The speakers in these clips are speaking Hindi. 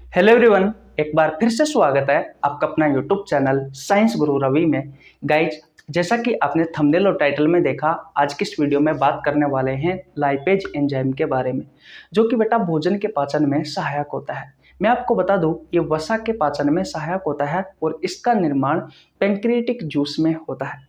हेलो एवरीवन, एक बार फिर से स्वागत है आपका अपना यूट्यूब चैनल साइंस गुरु रवि में। गाइज, जैसा कि आपने थंबनेल और टाइटल में देखा, आज की इस वीडियो में बात करने वाले हैं लाइपेज एंजाइम के बारे में, जो कि बेटा भोजन के पाचन में सहायक होता है। मैं आपको बता दूं, ये वसा के पाचन में सहायक होता है और इसका निर्माण पैंक्रियाटिक जूस में होता है।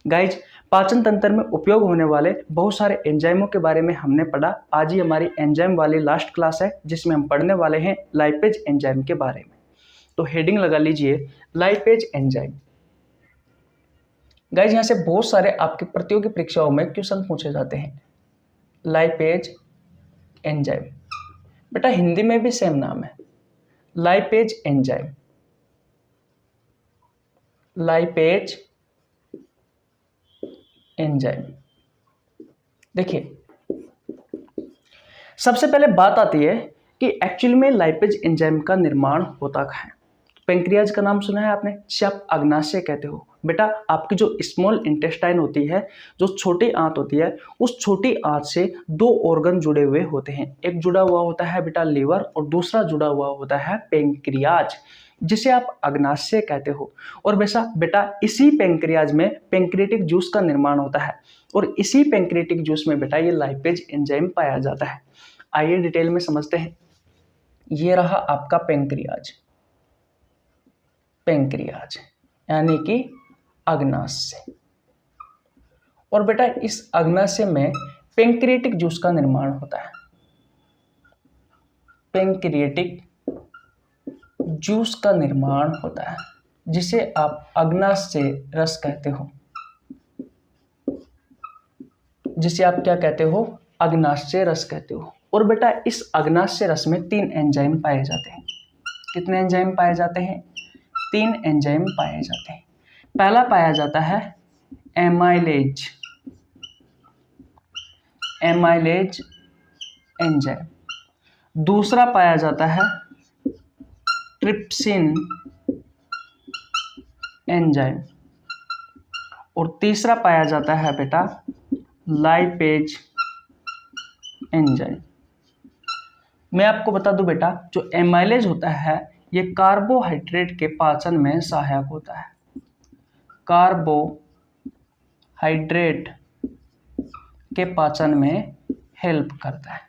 गाइज, पाचन तंत्र में उपयोग होने वाले बहुत सारे एंजाइमों के बारे में हमने पढ़ा। आज ही हमारी एंजाइम वाली लास्ट क्लास है, जिसमें हम पढ़ने वाले हैं लाइपेज एंजाइम के बारे में। तो हेडिंग लगा लीजिए, लाइपेज एंजाइम। गाइज, यहाँ से बहुत सारे आपकी प्रतियोगी परीक्षाओं में क्वेश्चन पूछे जाते हैं। लाइपेज एंजाइम, बेटा हिंदी में भी सेम नाम है, लाइपेज एंजाइम। Lipase enzyme. देखिए, सबसे पहले बात आती है कि एक्चुअली में लाइपेज एंजाइम का निर्माण होता कहाँ है। पेंक्रियाज का नाम सुना है आपने, जिसे आप अग्नाशय कहते हो। बेटा आपकी जो स्मॉल इंटेस्टाइन होती है, जो छोटी आंत होती है, उस छोटी आंत से दो ऑर्गन जुड़े हुए होते हैं। एक जुड़ा हुआ होता है बेटा लीवर और दूसरा जुड़ा हुआ होता है पेंक्रियाज, जिसे आप अग्नाशय कहते हो। और वैसा बेटा इसी पेंक्रियाज में पेंक्रियाटिक जूस का निर्माण होता है और इसी पेंक्रियाटिक जूस में बेटा ये लाइपेज एंजाइम पाया जाता है। आइए डिटेल में समझते हैं। ये रहा आपका पेंक्रियाज, पेंक्रियाज यानी कि अग्नाशय। और बेटा इस अग्नाशय में पेंक्रियाटिक जूस का निर्माण होता है। पेंक्रियाटिक जूस का निर्माण होता है, जिसे आप अग्नाशय रस कहते हो। जिसे आप क्या कहते हो? अग्नाशय रस कहते हो। और बेटा इस अग्नाशय रस में 3 एंजाइम पाए जाते हैं। कितने एंजाइम पाए जाते हैं? 3 एंजाइम पाए जाते हैं। पहला पाया जाता है एमाइलेज, एमाइलेज एंजाइम। दूसरा पाया जाता है ट्रिप्सिन एंजाइम और तीसरा पाया जाता है बेटा लाइपेज एंजाइम। मैं आपको बता दूं बेटा, जो एमाइलेज होता है ये कार्बोहाइड्रेट के पाचन में सहायक होता है। कार्बोहाइड्रेट के पाचन में हेल्प करता है।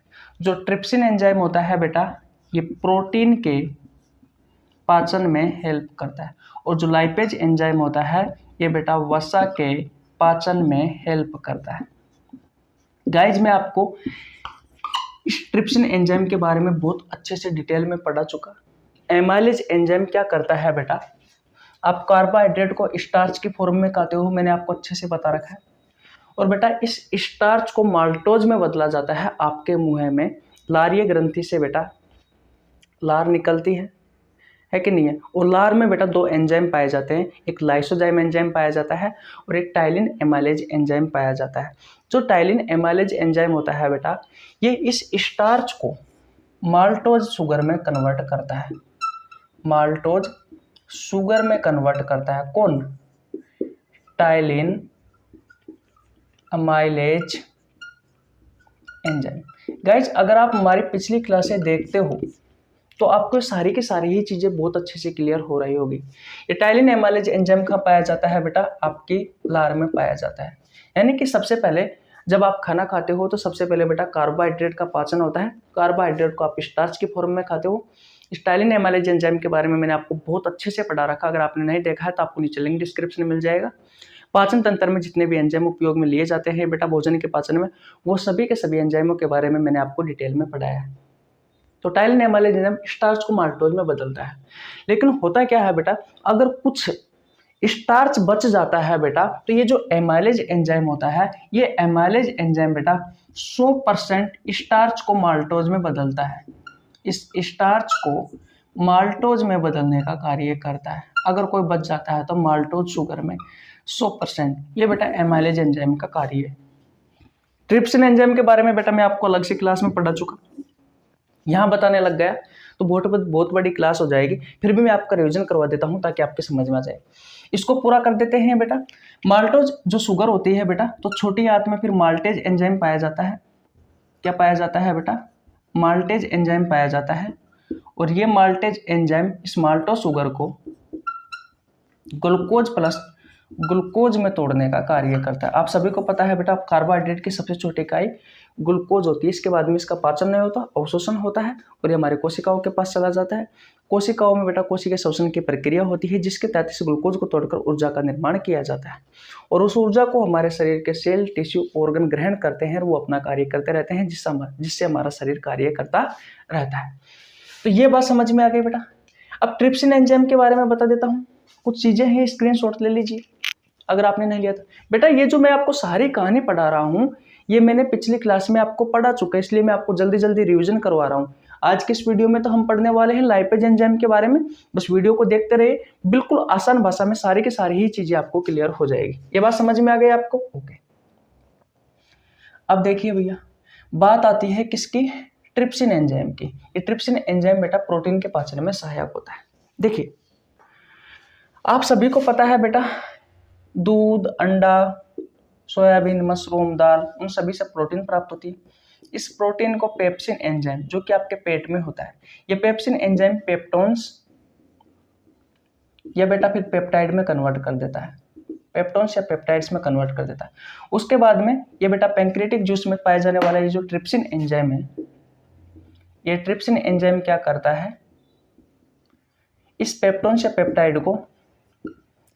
जो ट्रिप्सिन एंजाइम होता है बेटा, ये प्रोटीन के पाचन में हेल्प करता है। और जो लाइपेज एंजाइम होता है ये बेटा वसा के पाचन में हेल्प करता है। गाइज, मैं आपको इस ट्रिप्सिन एंजाइम के बारे में बहुत अच्छे से डिटेल में पढ़ा चुका। एमाइलेज एंजाइम क्या करता है बेटा, आप कार्बोहाइड्रेट को स्टार्च की फॉर्म में खाते हो, मैंने आपको अच्छे से बता रखा है। और बेटा इस स्टार्च को माल्टोज में बदला जाता है। आपके मुंह में लारीय ग्रंथि से बेटा लार निकलती है कि नहीं है? और लार में बेटा 2 एंजाइम पाए जाते हैं, एक लाइसोजाइम एंजाइम पाया जाता है और एक टाइलिन एमाइलेज एंजाइम पाया जाता है। जो टाइलिन एमाइलेज एंजाइम होता है बेटा, ये इस स्टार्च को माल्टोज शुगर में कन्वर्ट करता है। माल्टोज शुगर में कन्वर्ट करता है। कौन? Ptyalin amylase enzyme. गाइज, अगर आप हमारी पिछली क्लासें देखते हो तो आपको सारी की सारी ही चीजें बहुत अच्छे से क्लियर हो रही होगी। ये टाइलिन एमाइलेज एंजाइम कहाँ पाया जाता है बेटा? आपकी लार में पाया जाता है। यानी कि सबसे पहले जब आप खाना खाते हो तो सबसे पहले बेटा कार्बोहाइड्रेट का पाचन होता है। कार्बोहाइड्रेट को आप स्टार्च की फॉर्म में खाते हो। इस टाइलिन एमाइलेज एंजाइम के बारे में मैंने आपको बहुत अच्छे से पढ़ा रखा। अगर आपने नहीं देखा है तो आपको नीचे लिंक डिस्क्रिप्शन में मिल जाएगा। पाचन तंत्र में जितने भी एंजाइम उपयोग में लिए जाते हैं बेटा भोजन के पाचन में, वो सभी के सभी एंजाइमों के बारे में मैंने आपको डिटेल में पढ़ाया है। तो टाइलिन एमाइलेज एंजाइम स्टार्च को माल्टोज में बदलता है। लेकिन होता क्या है बेटा, अगर कुछ स्टार्च बच जाता है बेटा, तो ये जो एमाइलेज एंजाइम होता है, ये एमाइलेज एंजाइम बेटा 100% स्टार्च को माल्टोज में बदलता है। इस स्टार्च को माल्टोज में बदलने का कार्य करता है। अगर कोई बच जाता है तो माल्टोज शुगर में 100%, ये बेटा एमाइलेज एंजाइम का कार्य है। ट्रिप्सिन एंजाइम के बारे में बेटा मैं आपको अलग से क्लास में पढ़ा चुका, यहाँ बताने लग गया तो बहुत बड़ी क्लास हो जाएगी। फिर भी मैं आपका रिवीजन करवा देता हूँ ताकि आपके समझ में आ जाए। इसको पूरा कर देते हैं बेटा। माल्टोज जो शुगर होती है बेटा, तो छोटी आंत में फिर माल्टेज एंजाइम पाया जाता है। क्या पाया जाता है बेटा? माल्टेज एंजाइम पाया जाता है। और ये माल्टेज एंजाइम इस माल्टो शुगर को ग्लूकोज प्लस ग्लूकोज में तोड़ने का कार्य करता है। आप सभी को पता है बेटा, कार्बोहाइड्रेट की सबसे छोटी इकाई ग्लूकोज होती है। इसके बाद में इसका पाचन नहीं होता, अवशोषण होता है और ये हमारे कोशिकाओं के पास चला जाता है। कोशिकाओं में बेटा कोशिका शोषण की प्रक्रिया होती है, जिसके तहत इस ग्लूकोज को तोड़कर ऊर्जा का निर्माण किया जाता है और उस ऊर्जा को हमारे शरीर के सेल, टिश्यू, ऑर्गन ग्रहण करते हैं और वो अपना कार्य करते रहते हैं, जिससे हमारा शरीर कार्य करता रहता है। तो ये बात समझ में आ गई बेटा। अब ट्रिप्सिन एंजाइम के बारे में बता देता हूँ। कुछ चीजें हैं, स्क्रीनशॉट ले लीजिए अगर आपने नहीं लिया तो। बेटा ये जो मैं आपको सारी कहानी पढ़ा रहा हूँ, ये मैंने पिछली क्लास में आपको पढ़ा चुका है, इसलिए मैं आपको जल्दी जल्दी रिवीजन करवा रहा हूँ। आज के इस वीडियो में तो हम पढ़ने वाले हैं लाइपेज एंजाइम के बारे में। बस वीडियो को देखते रहिए, बिल्कुल आसान भाषा में सारी की सारी ही चीजें आपको क्लियर हो जाएगी। ये बात समझ में आ गई आपको? ओके। अब देखिए भैया, बात आती है किसकी? ट्रिप्सिन एंजाइम की। ये ट्रिप्सिन एंजाइम बेटा प्रोटीन के पाचन में सहायक होता है। देखिए, आप सभी को पता है बेटा, दूध, अंडा, सोयाबीन, मशरूम, दाल, उन सभी से प्रोटीन प्राप्त होती है। इस प्रोटीन को पेप्सिन एंजाइम, जो कि आपके पेट में होता है, ये पेप्सिन एंजाइम पेप्टोन्स या बेटा फिर पेप्टाइड में कन्वर्ट कर देता है। पेप्टोन्स या पेप्टाइड्स में कन्वर्ट कर देता है। उसके बाद में ये बेटा पैंक्रियाटिक जूस में पाए जाने वाला ये जो ट्रिप्सिन एंजाइम है, ये ट्रिप्सिन एंजाइम क्या करता है? इस पेप्टोन्स या पेप्टाइड को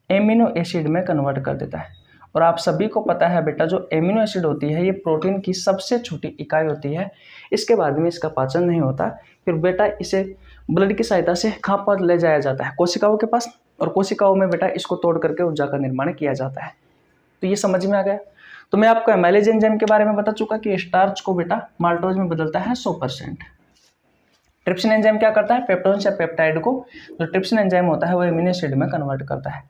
एमिनो एसिड में कन्वर्ट कर देता है। और आप सभी को पता है बेटा, जो एमिनो एसिड होती है ये प्रोटीन की सबसे छोटी इकाई होती है। इसके बाद में इसका पाचन नहीं होता, फिर बेटा इसे ब्लड की सहायता से कहाँ पर ले जाया जाता है? कोशिकाओं के पास, और कोशिकाओं में बेटा इसको तोड़ करके ऊर्जा का निर्माण किया जाता है। तो ये समझ में आ गया। तो मैं आपको एमाइलेज एंजाइम के बारे में बता चुका कि स्टार्च को बेटा माल्टोज में बदलता है 100%। ट्रिप्सिन एंजाइम क्या करता है? पेप्टोन्स या पेप्टाइड को, जो ट्रिप्सिन एंजाइम होता है वो एमिनो एसिड में कन्वर्ट करता है।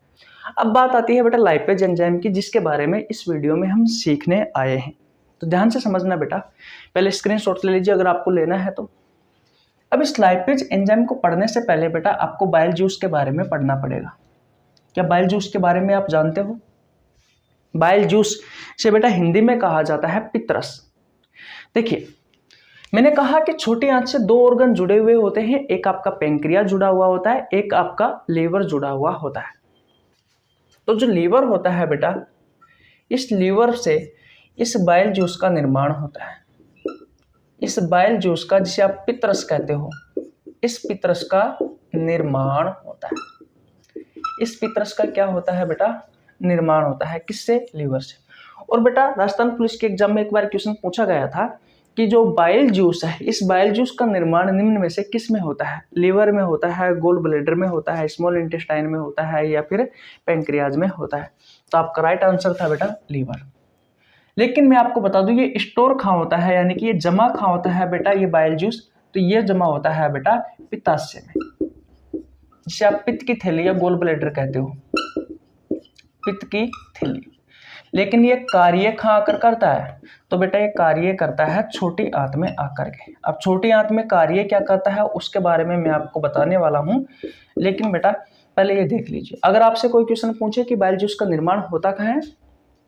अब बात आती है बेटा लाइपेज एंजाइम की, जिसके बारे में इस वीडियो में हम सीखने आए हैं। तो ध्यान से समझना बेटा, पहले स्क्रीनशॉट ले लीजिए अगर आपको लेना है तो। अब इस लाइपेज एंजाइम को पढ़ने से पहले बेटा आपको बाइल जूस के बारे में पढ़ना पड़ेगा। क्या बाइल जूस के बारे में आप जानते हो? बाइल जूस से बेटा हिंदी में कहा जाता है पित्तरस। देखिए, मैंने कहा कि छोटी आंत से दो ऑर्गन जुड़े हुए होते हैं, एक आपका पेंक्रिया जुड़ा हुआ होता है, एक आपका लीवर जुड़ा हुआ होता है। तो जो लीवर होता है बेटा, इस लीवर से इस बाइल जूस का निर्माण होता है। इस बाइल जूस का, जिसे आप पित्तरस कहते हो, इस पित्तरस का निर्माण होता है। इस पित्तरस का क्या होता है बेटा? निर्माण होता है। किससे? लीवर से। और बेटा राजस्थान पुलिस के एग्जाम में एक बार क्वेश्चन पूछा गया था कि जो बाइल जूस है, इस बाइल जूस का निर्माण निम्न में से किस में होता है? लीवर में होता है, गोल ब्लैडर में होता है, स्मॉल इंटेस्टाइन में होता है, या फिर पैंक्रियाज में होता है? तो आपका राइट आंसर था बेटा लीवर। लेकिन मैं आपको बता दूं, ये स्टोर कहाँ होता है, यानी कि ये जमा कहाँ होता है बेटा ये बाइल जूस? तो ये जमा होता है बेटा पित्ताशय में, जिसे आप पित्त की थैली या गोल ब्लैडर कहते हो, पित्त की थैली। लेकिन ये कार्य कहाँ आकर करता है? तो बेटा ये कार्य करता है छोटी आंत में आकर के। अब छोटी आंत में कार्य क्या करता है उसके बारे में मैं आपको बताने वाला हूँ, लेकिन बेटा पहले ये देख लीजिए। अगर आपसे कोई क्वेश्चन पूछे कि बाइल जूस का निर्माण होता कहाँ है,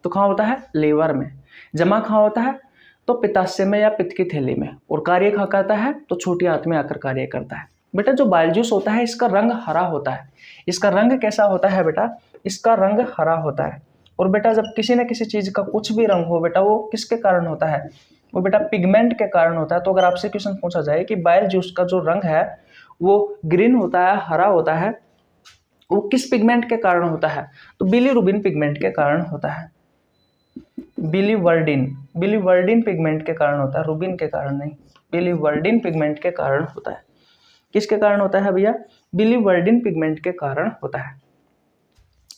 तो कहाँ होता है? लीवर में। जमा कहाँ होता है? तो पित्ताशय में या पित्त की थैली में। और कार्य कहाँ करता है? तो छोटी आंत में आकर कार्य करता है। बेटा जो बाइल जूस होता है इसका रंग हरा होता है। इसका रंग कैसा होता है बेटा? इसका रंग हरा होता है। और बेटा जब किसी न किसी चीज का कुछ भी रंग हो बेटा, वो किसके कारण होता है? वो बेटा पिगमेंट के कारण होता है। तो अगर आपसे क्वेश्चन पूछा जाए कि बाइल जूस का जो रंग है वो ग्रीन होता है, हरा होता है, वो किस पिगमेंट के कारण होता है? तो बिलीरुबिन पिगमेंट के कारण होता है। बिलीवर्डिन पिगमेंट के कारण होता है, रूबिन के कारण नहीं, बिलीवर्डिन पिगमेंट के कारण होता है। किसके कारण होता है भैया? बिलीवर्डिन पिगमेंट के कारण होता है।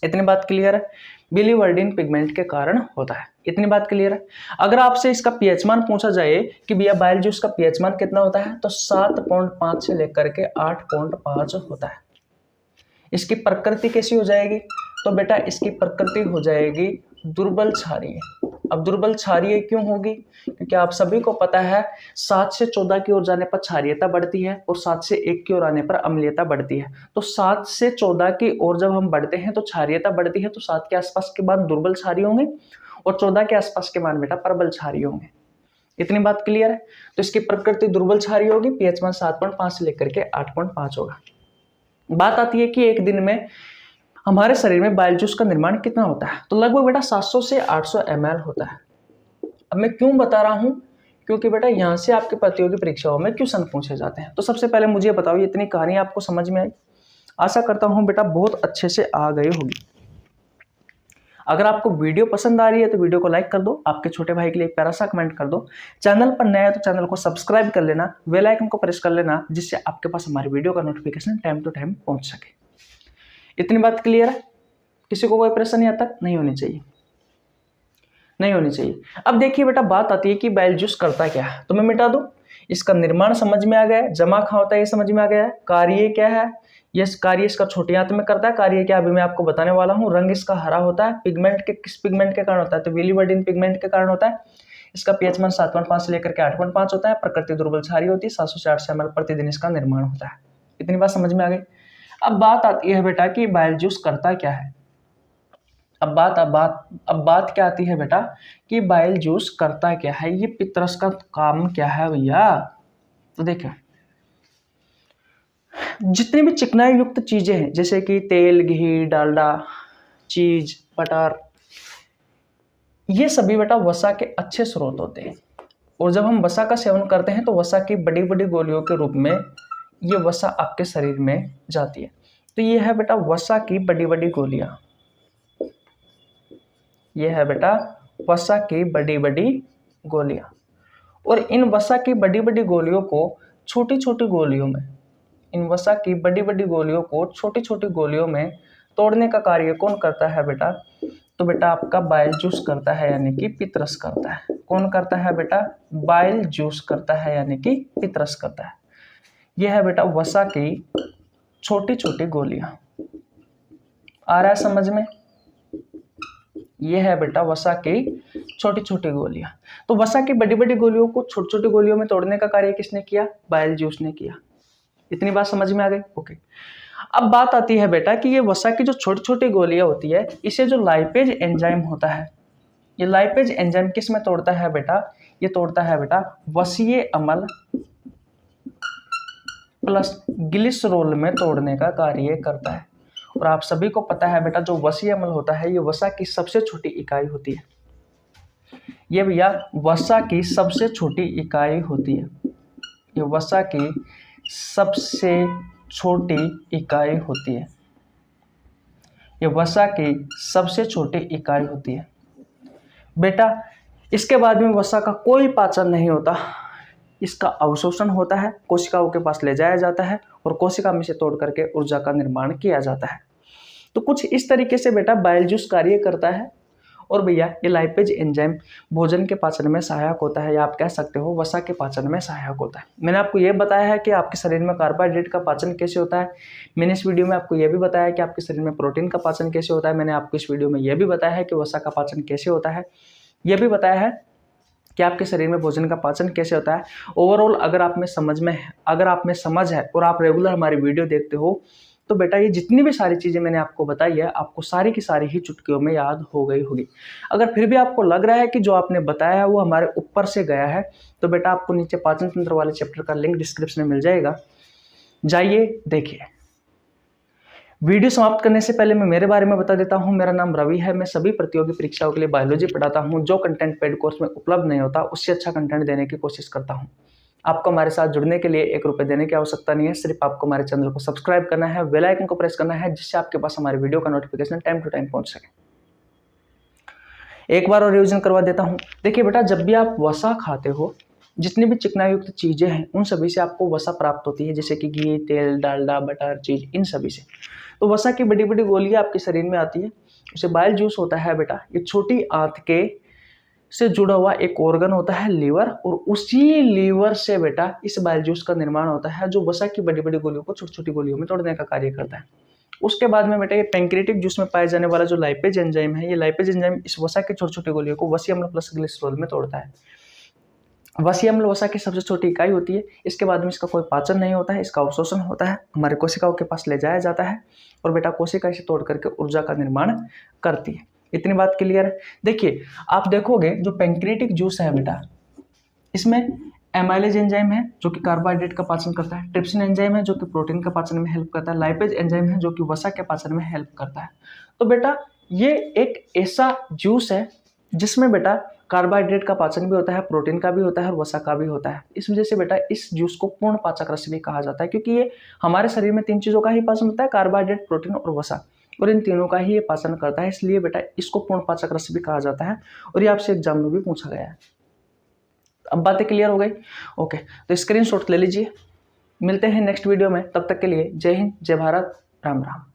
इतनी बात क्लियर है? बिलीवर्डिन पिगमेंट के कारण होता है। इतनी बात क्लियर है? अगर आपसे इसका पीएच मान पूछा जाए कि भैया बाइल जूस का पीएच मान कितना होता है, तो 7.5 से लेकर के 8.5 होता है। इसकी प्रकृति कैसी हो जाएगी? तो बेटा इसकी प्रकृति हो जाएगी दुर्बल क्षारीय। अब दुर्बल क्षारीय क्यों होगी? क्योंकि आप सभी को पता है 7 से 14 की ओर जाने पर क्षारीयता बढ़ती है और 7 से 1 की ओर आने पर अम्लीयता बढ़ती है। तो 7 से 14 की ओर जब हम बढ़ते हैं तो क्षारीयता बढ़ती है, तो 7 के आसपास के मान दुर्बल क्षारीय होंगे और 14 के आसपास के मान बेटा प्रबल क्षारीय होंगे। इतनी बात क्लियर है। तो इसकी प्रकृति दुर्बल क्षारीय होगी, पीएच मान 7.5 से लेकर के 8.5 होगा। बात आती है कि एक दिन में हमारे शरीर में बाइल जूस का निर्माण कितना होता है, तो लगभग बेटा 700 से 800 ml होता है। अब मैं क्यों बता रहा हूं, क्योंकि बेटा यहाँ से आपके प्रतियोगी परीक्षाओं में क्वेश्चन पूछे जाते हैं। तो सबसे पहले मुझे बताओ, ये इतनी कहानी आपको समझ में आई? आशा करता हूं बेटा बहुत अच्छे से आ गई होगी। अगर आपको वीडियो पसंद आ रही है तो वीडियो को लाइक कर दो, आपके छोटे भाई के लिए एक प्यारा सा कमेंट कर दो, चैनल पर नया है तो चैनल को सब्सक्राइब कर लेना, बेल आइकन को प्रेस कर लेना, जिससे आपके पास हमारी वीडियो का नोटिफिकेशन टाइम टू टाइम पहुंच सके। इतनी बात क्लियर है? किसी को कोई परेशानी यहाँ तक नहीं होनी चाहिए, नहीं होनी चाहिए। अब देखिए बेटा, बात आती है कि बाइल जूस करता क्या है, तो मैं मिटा दूं। इसका निर्माण समझ में आ गया है, जमा कहाँ होता है ये समझ में आ गया है, कार्य क्या है, ये कार्य इसका छोटे आंत में करता है। कार्य क्या अभी मैं आपको बताने वाला हूँ। रंग इसका हरा होता है, पिगमेंट के किस पिगमेंट के कारण होता है, तो बिलीवर्डिन पिगमेंट के कारण होता है। इसका पीएच मान 7.5 से लेकर के 8.5 होता है। प्रकृति दुर्बल क्षारीय होती है, 700 से 800 ml प्रतिदिन इसका निर्माण होता है। इतनी बात समझ में आ गई। अब बात आती है बेटा कि बाइल जूस करता क्या है। अब बात क्या आती है बेटा कि बाइल जूस करता क्या है, ये पित्तरस का काम क्या है भैया। तो देखिए, जितनी भी चिकनाई युक्त चीजें हैं जैसे कि तेल, घी, डालडा, चीज, बटर, ये सभी बेटा वसा के अच्छे स्रोत होते हैं। और जब हम वसा का सेवन करते हैं तो वसा की बड़ी बड़ी गोलियों के रूप में ये वसा आपके शरीर में जाती है। तो ये है बेटा वसा की बड़ी बड़ी गोलियां, ये है बेटा वसा की बड़ी बड़ी गोलियां। और इन वसा की बड़ी बड़ी गोलियों को छोटी छोटी गोलियों में, इन वसा की बड़ी बड़ी गोलियों को छोटी छोटी गोलियों में तोड़ने का कार्य कौन करता है बेटा, तो बेटा आपका बाइल जूस करता है, यानी कि पित्तरस करता है। कौन करता है बेटा, बाइल जूस करता है, यानी कि पित्तरस करता है। यह है बेटा वसा की छोटी छोटी गोलियां, आ रहा है समझ में। यह है बेटा वसा की छोटी छोटी गोलियां। तो वसा की बड़ी बड़ी गोलियों को छोटी छोटी गोलियों में तोड़ने का कार्य किसने किया, बाइल जूस ने किया। इतनी बात समझ में आ गई, ओके। अब बात आती है बेटा कि ये वसा की जो छोटी छोटी गोलियां होती है, इसे जो लाइपेज एंजाइम होता है, ये लाइपेज एंजाइम किस में तोड़ता है बेटा, ये तोड़ता है बेटा वसीय अम्ल प्लस ग्लिसरोल में तोड़ने का कार्य करता है। और आप सभी को पता है बेटा जो वसीय अम्ल होता है ये वसा की सबसे छोटी इकाई होती है। ये भैया वसा की सबसे छोटी इकाई होती है, ये वसा की सबसे छोटी इकाई होती है, ये वसा की सबसे छोटी इकाई होती है बेटा। इसके बाद में वसा का कोई पाचन नहीं होता, इसका अवशोषण होता है, कोशिकाओं के पास ले जाया जाता है और कोशिका में से तोड़ करके ऊर्जा का निर्माण किया जाता है। तो कुछ इस तरीके से बेटा बाइल जूस कार्य करता है। और भैया ये लाइपेज एंजाइम भोजन के पाचन में सहायक होता है, या आप कह सकते हो वसा के पाचन में सहायक होता है। मैंने आपको ये बताया है कि आपके शरीर में कार्बोहाइड्रेट का पाचन कैसे होता है। मैंने इस वीडियो में आपको ये भी बताया है कि आपके शरीर में प्रोटीन का पाचन कैसे होता है। मैंने आपको इस वीडियो में यह भी बताया है कि वसा का पाचन कैसे होता है। यह भी बताया है कि आपके शरीर में भोजन का पाचन कैसे होता है। ओवरऑल अगर आप में समझ है और आप रेगुलर हमारी वीडियो देखते हो तो बेटा ये जितनी भी सारी चीज़ें मैंने आपको बताई है आपको सारी की सारी ही चुटकियों में याद हो गई होगी। अगर फिर भी आपको लग रहा है कि जो आपने बताया है वो हमारे ऊपर से गया है तो बेटा आपको नीचे पाचन तंत्र वाले चैप्टर का लिंक डिस्क्रिप्शन में मिल जाएगा, जाइए देखिए। वीडियो समाप्त करने से पहले मैं मेरे बारे में बता देता हूं। मेरा नाम रवि है। मैं सभी प्रतियोगी परीक्षाओं के लिए बायोलॉजी पढ़ाता हूं। जो कंटेंट पेड कोर्स में उपलब्ध नहीं होता उससे अच्छा कंटेंट देने की कोशिश करता हूं। आपको हमारे साथ जुड़ने के लिए 1 रुपये देने की आवश्यकता नहीं है, सिर्फ आपको हमारे चैनल को सब्सक्राइब करना है, बेल आइकन को प्रेस करना है, जिससे आपके पास हमारे वीडियो का नोटिफिकेशन टाइम टू टाइम पहुंच सके। एक बार और रिवीजन करवा देता हूं। देखिए बेटा जब भी आप वसा खाते हो, जितनी भी चिकनायुक्त चीजें हैं उन सभी से आपको वसा प्राप्त होती है, जैसे कि घी, तेल, डालडा, बटर, चीज, इन सभी से। तो वसा की बड़ी बड़ी गोलियां आपके शरीर में आती है, उसे बाइल जूस होता है बेटा। ये छोटी आंत के से जुड़ा हुआ एक ऑर्गन होता है लीवर, और उसी लीवर से बेटा इस बाइल जूस का निर्माण होता है, जो वसा की बड़ी बड़ी गोलियों को छोटी छोटी गोलियों में तोड़ने का कार्य करता है। उसके बाद में बेटा ये पैंक्रियाटिक जूस में पाए जाने वाला जो लाइपेज एंजाइम है, ये लाइपेज एंजाइम इस वसा की छोटी छोटी गोलियों को वसीय अम्ल प्लस ग्लिसरॉल में तोड़ता है। वसीय अम्ल वसा की सबसे छोटी इकाई होती है। इसके बाद में इसका कोई पाचन नहीं होता है, इसका अवशोषण होता है, हमारे कोशिकाओं के पास ले जाया जाता है और बेटा कोशिका इसे तोड़ करके ऊर्जा का निर्माण करती है। इतनी बात क्लियर है। देखिए आप देखोगे जो पैंक्रियाटिक जूस है बेटा, इसमें एमाइलेज एंजाइम है जो कि कार्बोहाइड्रेट का पाचन करता है, ट्रिप्सिन एंजाइम है जो कि प्रोटीन का पाचन में हेल्प करता है, लाइपेज एंजाइम है जो कि वसा के पाचन में हेल्प करता है। तो बेटा ये एक ऐसा जूस है जिसमें बेटा कार्बोहाइड्रेट का पाचन भी होता है, प्रोटीन का भी होता है और वसा का भी होता है। इस वजह से बेटा इस जूस को पूर्ण पाचक रस भी कहा जाता है, क्योंकि ये हमारे शरीर में 3 चीज़ों का ही पाचन होता है, कार्बोहाइड्रेट, प्रोटीन और वसा, और इन तीनों का ही ये पाचन करता है, इसलिए बेटा इसको पूर्ण पाचक रस भी कहा जाता है। और ये आपसे एग्जाम में भी पूछा गया है। अब बातें क्लियर हो गई? ओके, तो स्क्रीनशॉट ले लीजिए। मिलते हैं नेक्स्ट वीडियो में, तब तक के लिए जय हिंद, जय भारत, राम राम।